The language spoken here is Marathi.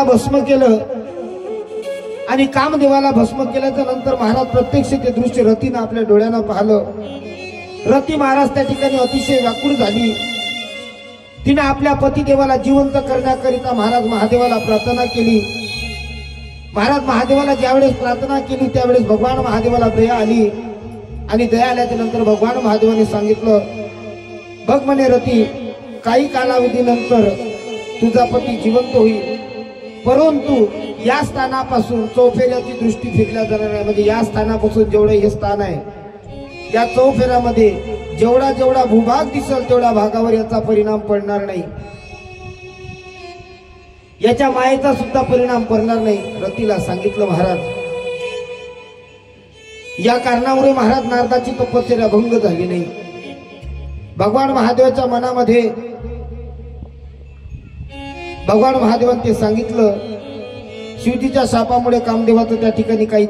कामदेवाला भस्म केलं आणि कामदेवाला भस्म केल्याच्या नंतर महाराज प्रत्यक्ष ते दृश्य रतीनं आपल्या डोळ्यानं पाहिलं। रती महाराज त्या ठिकाणी अतिशय व्याकुळ झाली। तिने आपल्या पतिदेवाला जिवंत करण्याकरिता महाराज महादेवाला प्रार्थना केली। महाराज महादेवाला ज्यावेळेस प्रार्थना केली त्यावेळेस भगवान महादेवाला दया आली आणि दया आल्याच्या नंतर भगवान महादेवाने सांगितलं, बघ म्हणे रती, काही कालावधीनंतर तुझा पती जिवंत होईल, परंतु या स्थानापासून चौफेऱ्याची दृष्टी फिरल्या जाणार नाही। म्हणजे या स्थानापासून जेवढे हे स्थान आहे या चौफेऱ्यामध्ये जेवढा जेवढा भूभाग दिसेल तेवढ्या भागावर याचा परिणाम पडणार नाही, याच्या मायेचा सुद्धा परिणाम पडणार नाही, रतीला सांगितलं महाराज। या कारणामुळे महाराज नारदाची तपश्चर्या भंग झाली नाही। भगवान महादेवाच्या मनामध्ये भगवान महादेवाने ते सांगितलं, शिवजीच्या शापामुळे कामदेवाचं त्या ठिकाणी काही